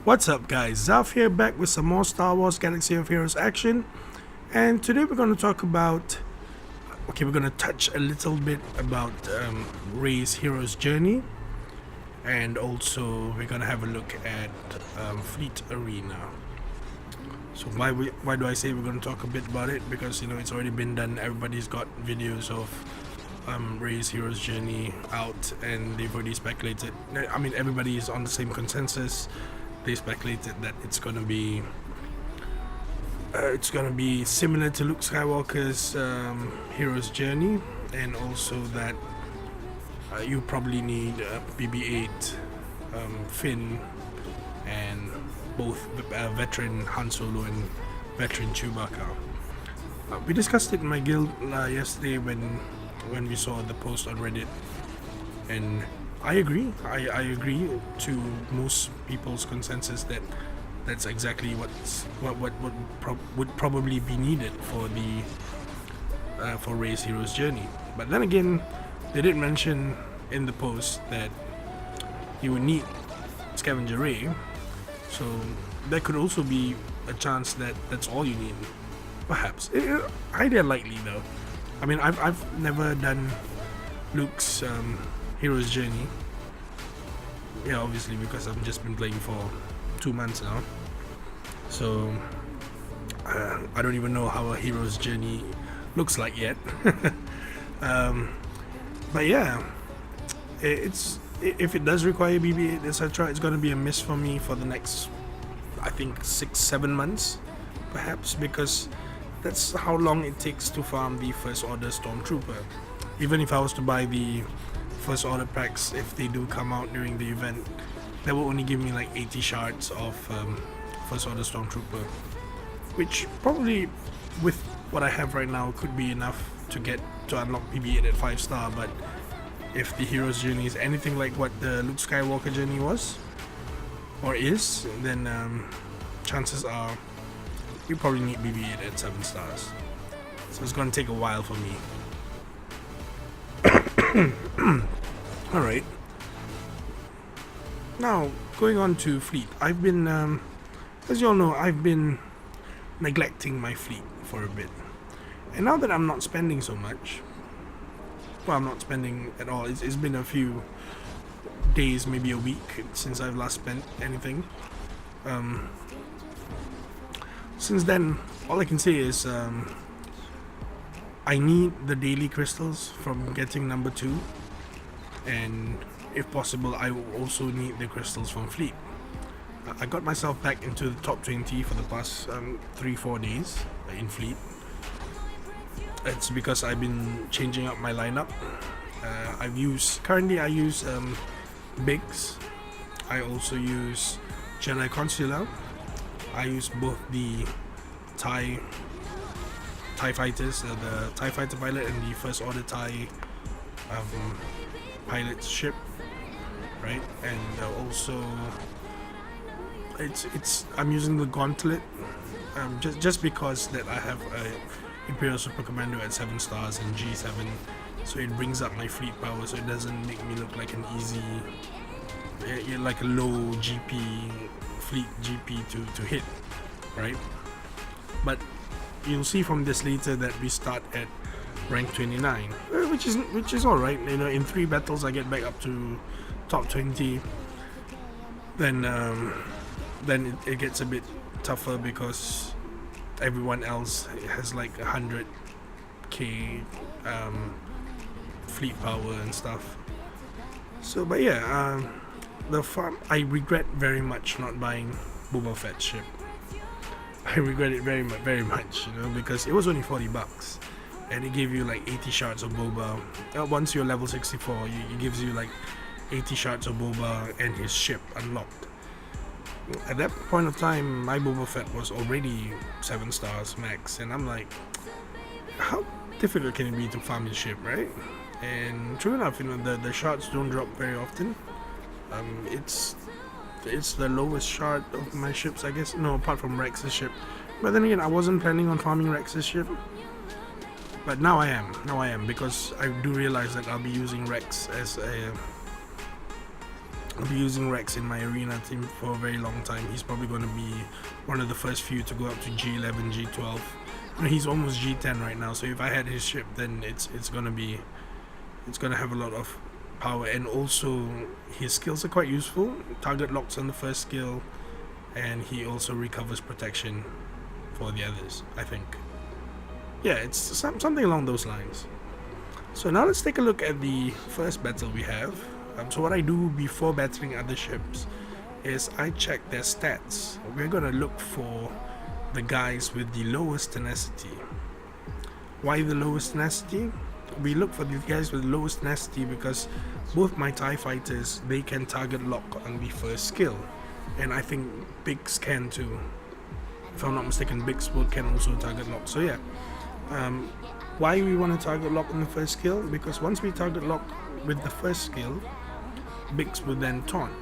What's up, guys? Zaff here, back with some more Star Wars Galaxy of Heroes action. And today we're going to talk about. We're going to touch a little bit about Rey's hero's journey. And also, we're going to have a look at Fleet Arena. So, why do I say we're going to talk a bit about it? Because, it's already been done. Everybody's got videos of Rey's hero's journey out, and they've already speculated. I mean, everybody is on the same consensus. They speculated that it's gonna be similar to Luke Skywalker's hero's journey, and also that you probably need BB-8, Finn, and both veteran Han Solo and veteran Chewbacca. We discussed it in my guild yesterday when we saw the post on Reddit, and I agree. I agree to most people's consensus that that's exactly what would probably be needed for the for Rey's hero's journey. But then again, they did mention in the post that you would need Scavenger Rey, so there could also be a chance that that's all you need. Perhaps. Highly unlikely though. I mean, I've never done Luke's hero's journey. Yeah, obviously, because I've just been playing for 2 months now. So I don't even know how a hero's journey looks like yet. But yeah, if it does require BB-8 etc., it's gonna be a miss for me for the next, I think, 6-7 months, perhaps, because that's how long it takes to farm the First Order Stormtrooper. Even if I was to buy the First Order packs, if they do come out during the event, that will only give me like 80 shards of First Order Stormtrooper, which probably with what I have right now could be enough to unlock BB-8 at 5-star. But if the hero's journey is anything like what the Luke Skywalker journey was or is, then chances are you probably need BB-8 at 7 stars. So it's gonna take a while for me. Alright. Now, going on to fleet. I've been, as you all know, I've been neglecting my fleet for a bit. And now that I'm not spending so much, well, I'm not spending at all. It's been a few days, maybe a week, since I've last spent anything. Since then, all I can say is I need the daily crystals from getting number 2, and if possible I will also need the crystals from fleet. I got myself back into the top 20 for the past 3-4 days in fleet. It's because I've been changing up my lineup. Currently I use Biggs. I also use Jedi Consular. I use both the TIE fighters, the TIE fighter pilot and the First Order TIE pilot ship, right? And also I'm using the Gauntlet just because that I have a Imperial Super Commando at 7 stars and G7, so it brings up my fleet power, so it doesn't make me look like an easy, like a low GP fleet GP to hit, right? But you'll see from this later that we start at rank 29, which is all right. In 3 battles I get back up to top 20. Then it gets a bit tougher because everyone else has like 100k fleet power and stuff. So, but yeah, the farm. I regret very much not buying Boba Fett ship. I regret it very much, because it was only $40, and it gave you like 80 shards of Boba. Once you're level 64, it gives you like 80 shards of Boba and his ship unlocked. At that point of time, my Boba Fett was already 7 stars max, and I'm like, how difficult can it be to farm his ship, right? And true enough, the shards don't drop very often. It's the lowest shard of my ships, I guess. No, apart from Rex's ship. But then again, I wasn't planning on farming Rex's ship. But now I am, because I do realize that I'll be using Rex as a I'll be using Rex in my arena team for a very long time. He's probably going to be one of the first few to go up to G11, G12. He's almost G10 right now, so if I had his ship, then it's gonna have a lot of power. And also his skills are quite useful. Target locks on the first skill, and he also recovers protection for the others, I think. Yeah, it's something along those lines. So now let's take a look at the first battle we have. So what I do before battling other ships is I check their stats. We're gonna look for the guys with the lowest tenacity. Why the lowest tenacity? We look for these guys with the lowest tenacity because both my TIE fighters, they can target lock on the first skill, and I think Biggs can too. If I'm not mistaken, Biggs can also target lock. So yeah, why we want to target lock on the first skill? Because once we target lock with the first skill, Biggs will then taunt.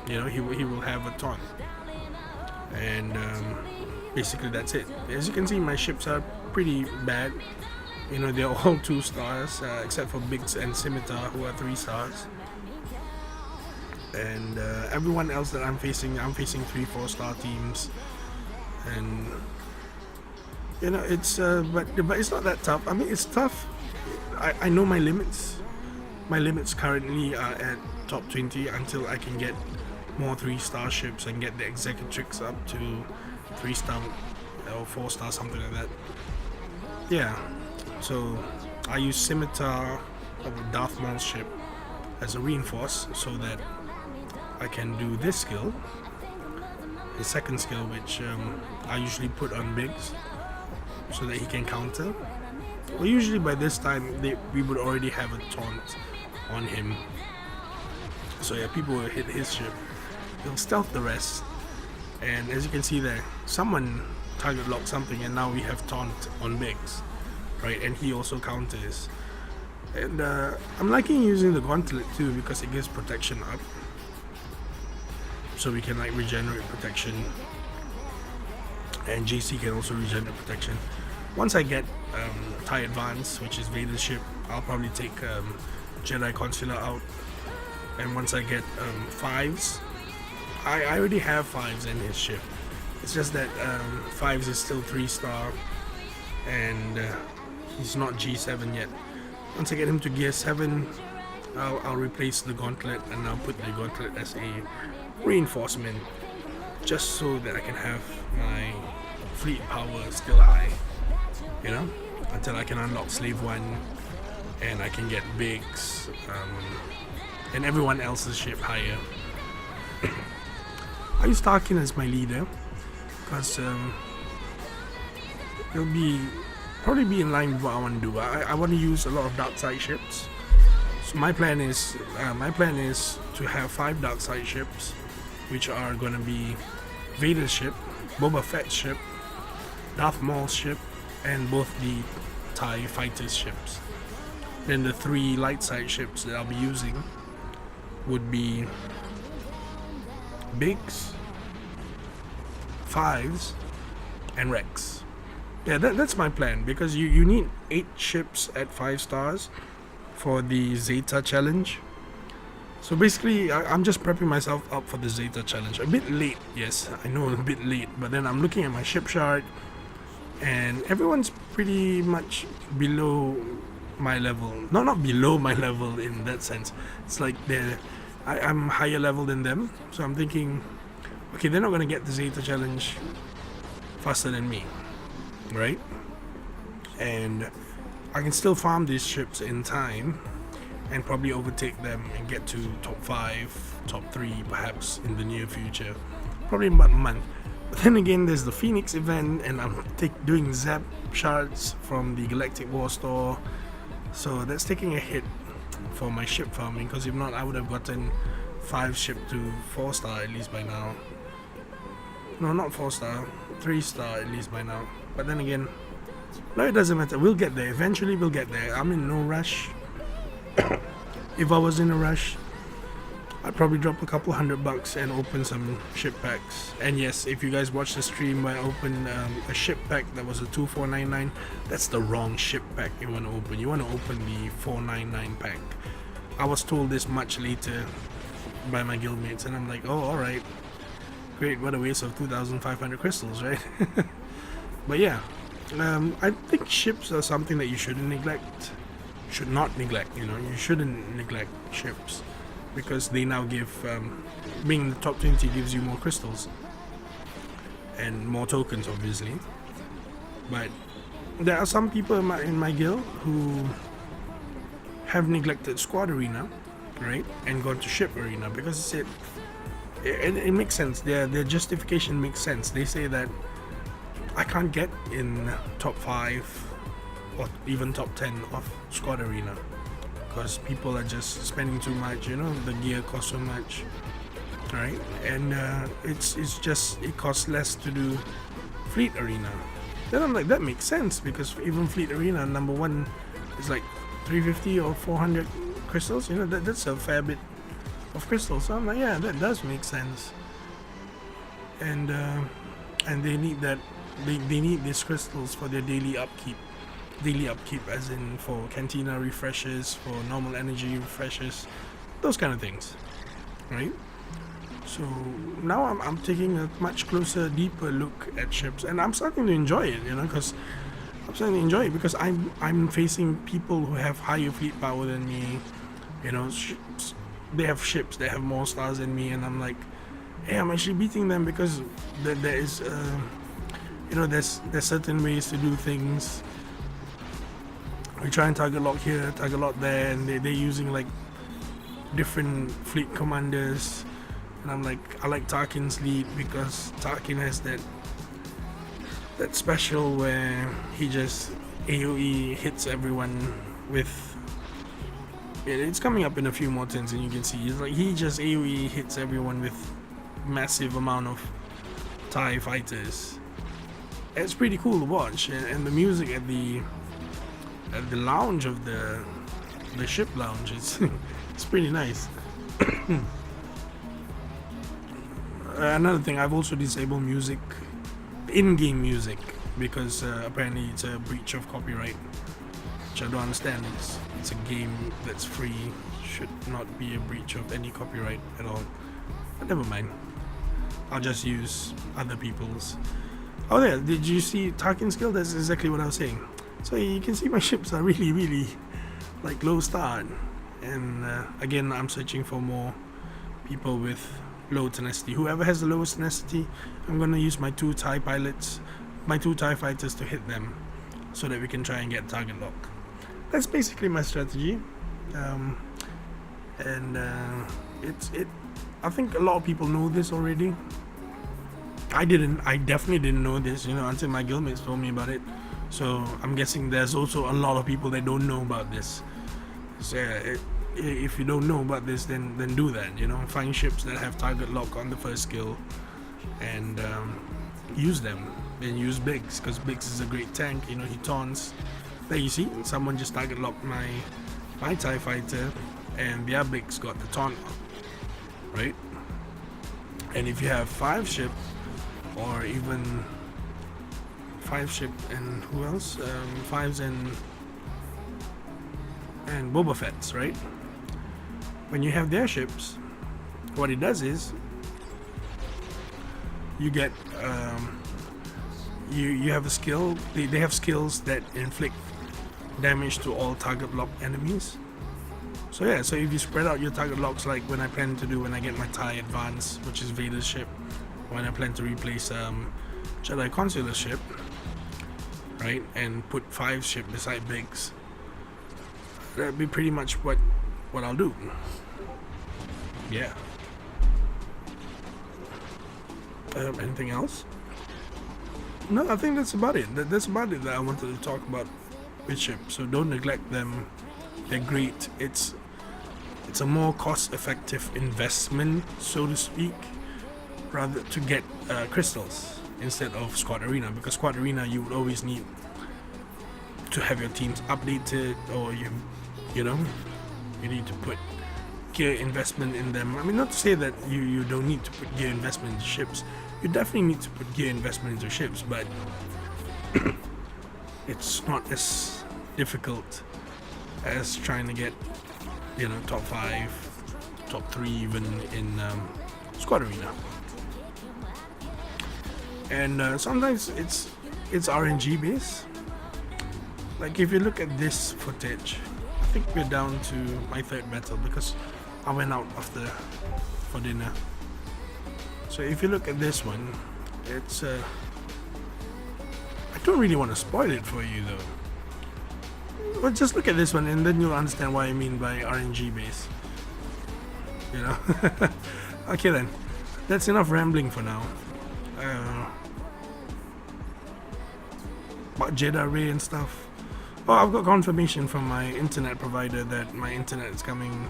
He will have a taunt, and basically that's it. As you can see, my ships are pretty bad. They're all 2 stars, except for Biggs and Scimitar, who are 3 stars. And everyone else that I'm facing 3-4 star teams. And it's but it's not that tough. I mean, it's tough. I know my limits. My limits currently are at top 20 until I can get more 3-star ships and get the Executrix up to 3-star or 4-star, something like that. Yeah. So I use Scimitar of Darth Maul's ship as a reinforce so that I can do this skill, the second skill, which I usually put on Biggs so that he can counter. Well, usually by this time we would already have a taunt on him. So yeah, people will hit his ship. He'll stealth the rest, and as you can see there, someone target locked something, and now we have taunt on Biggs, right? And he also counters. And I'm liking using the gauntlet too because it gives protection up, so we can like regenerate protection, and JC can also regenerate protection. Once I get TIE Advance, which is Vader's ship, I'll probably take Jedi Consular out. And once I get 5s, I already have 5s in his ship. It's just that 5s is still 3-star, and he's not G7 yet. Once I get him to Gear 7, I'll replace the gauntlet, and I'll put the gauntlet as a reinforcement, just so that I can have my fleet power still high, until I can unlock Slave 1 and I can get Biggs and everyone else's ship higher. I use Tarkin as my leader because it'll probably be in line with what I want to do. I want to use a lot of dark side ships. So my plan is to have 5 dark side ships, which are going to be Vader's ship, Boba Fett's ship, Darth Maul's ship, and both the TIE fighters ships. Then the 3 light side ships that I'll be using would be Biggs, 5s, and Rex. Yeah, that's my plan, because you need 8 ships at 5 stars for the Zeta challenge. So basically, I'm just prepping myself up for the Zeta challenge. A bit late, yes, I know, a bit late, but then I'm looking at my ship chart, and everyone's pretty much below my level. No, not below my level in that sense. It's like I'm higher level than them, so I'm thinking, okay, they're not gonna get the Zeta challenge faster than me, right? And I can still farm these ships in time and probably overtake them and get to top 5, top 3 perhaps in the near future, probably in about a month. But then again, there's the Phoenix event, and I'm doing zaff shards from the Galactic War Store, so that's taking a hit for my ship farming, because if not, I would have gotten 5 ship to 4-star at least by now. No, not 4-star, 3-star at least by now. But then again, no, it doesn't matter. We'll get there. Eventually, we'll get there. I'm in no rush. If I was in a rush, I'd probably drop a couple $100 and open some ship packs. And yes, if you guys watched the stream where I opened a ship pack that was a 2499, that's the wrong ship pack you want to open. You want to open the 499 pack. I was told this much later by my guildmates, and I'm like, oh, all right, great, what a waste of 2,500 crystals, right? But yeah, I think ships are something that you shouldn't neglect. Should not neglect. You shouldn't neglect ships because they now give being in the top 20 gives you more crystals and more tokens, obviously. But there are some people in my guild who have neglected squad arena, right, and gone to ship arena because it makes sense. Their justification makes sense. They say that I can't get in top 5 or even top 10 of squad arena because people are just spending too much. The gear costs so much, right? And it costs less to do fleet arena. Then I'm like, that makes sense because even fleet arena number 1 is like 350 or 400 crystals. That's a fair bit of crystals. So I'm like, yeah, that does make sense. And they need that. They need these crystals for their daily upkeep. Daily upkeep, as in for cantina refreshes, for normal energy refreshes, those kind of things, right? So now I'm taking a much closer, deeper look at ships, and I'm starting to enjoy it, because I'm facing people who have higher fleet power than me. They have ships that have more stars than me, and I'm like, hey, I'm actually beating them because there is, there's certain ways to do things. We try and target lock here, target lock there, and they're using like different fleet commanders. And I'm like, I like Tarkin's lead because Tarkin has that special where he just AoE hits everyone with. It's coming up in a few more turns, and you can see he just AoE hits everyone with massive amount of TIE fighters. It's pretty cool to watch, and the music at the lounge of the ship lounge it's pretty nice. Another thing, I've also disabled music, in-game music, because apparently it's a breach of copyright, which I don't understand. It's a game that's free, should not be a breach of any copyright at all. But never mind, I'll just use other people's. Oh there, did you see Tarkin's skill? That's exactly what I was saying. So you can see my ships are really, really like low start, and again I'm searching for more people with low tenacity. Whoever has the lowest tenacity, I'm gonna use my 2 TIE pilots, my 2 TIE fighters to hit them, so that we can try and get target lock. That's basically my strategy, I think a lot of people know this already. I definitely didn't know this, until my guildmates told me about it. So I'm guessing there's also a lot of people that don't know about this. So if you don't know about this, then do that. Find ships that have target lock on the first skill, and use them. Then use Biggs, because Biggs is a great tank. He taunts. There you see, someone just target locked my TIE fighter, and their Biggs got the taunt, right? And if you have 5 ship, or even 5 ship and who else? 5s and Boba Fett's, right? When you have their ships, what it does is you get you have a skill. They have skills that inflict damage to all target lock enemies. So yeah, so if you spread out your target locks, like when I plan to do when I get my TIE Advance, which is Vader's ship, when I plan to replace Jedi Consular ship, right, and put 5 ship beside Biggs, that'd be pretty much what I'll do. Yeah. Anything else? No, I think that's about it. That's about it that I wanted to talk about with ships. So don't neglect them. They're great. It's a more cost-effective investment, so to speak, rather to get crystals instead of squad arena, because squad arena you would always need to have your teams updated, or you need to put gear investment in them. I mean, not to say that you don't need to put gear investment into ships. You definitely need to put gear investment into ships, but it's not as difficult as trying to get top 5 top 3 even in Squad Arena. And sometimes it's RNG based. Like if you look at this footage, I think we're down to my 3rd battle because I went out for dinner. So if you look at this one, it's I don't really want to spoil it for you though. But just look at this one and then you'll understand what I mean by RNG base. You know? Okay then, that's enough rambling for now. About Jeddah Ray and stuff. Oh, I've got confirmation from my internet provider that my internet is coming.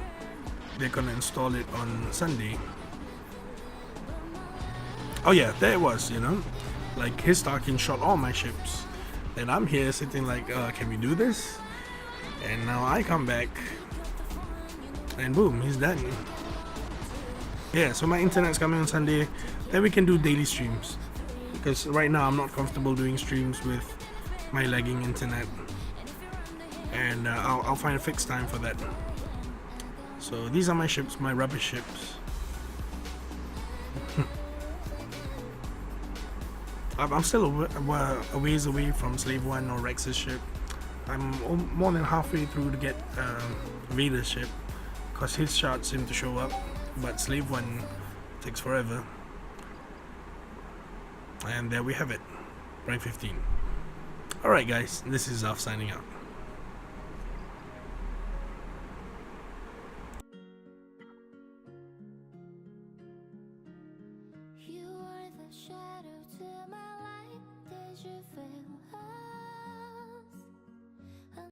They're gonna install it on Sunday. Oh yeah, there it was, you know. Like his Starkin shot all my ships. And I'm here sitting like, can we do this? And now I come back and boom, he's done. Yeah, so my internet's coming on Sunday. Then we can do daily streams. Because right now I'm not comfortable doing streams with my lagging internet. And I'll find a fixed time for that. So these are my ships, my rubbish ships. I'm still a ways away from Slave 1 or Rex's ship. I'm more than halfway through to get Vader's ship, because his shots seem to show up, but Slave 1 takes forever. And there we have it, rank 15. Alright guys, this is Zaff signing out.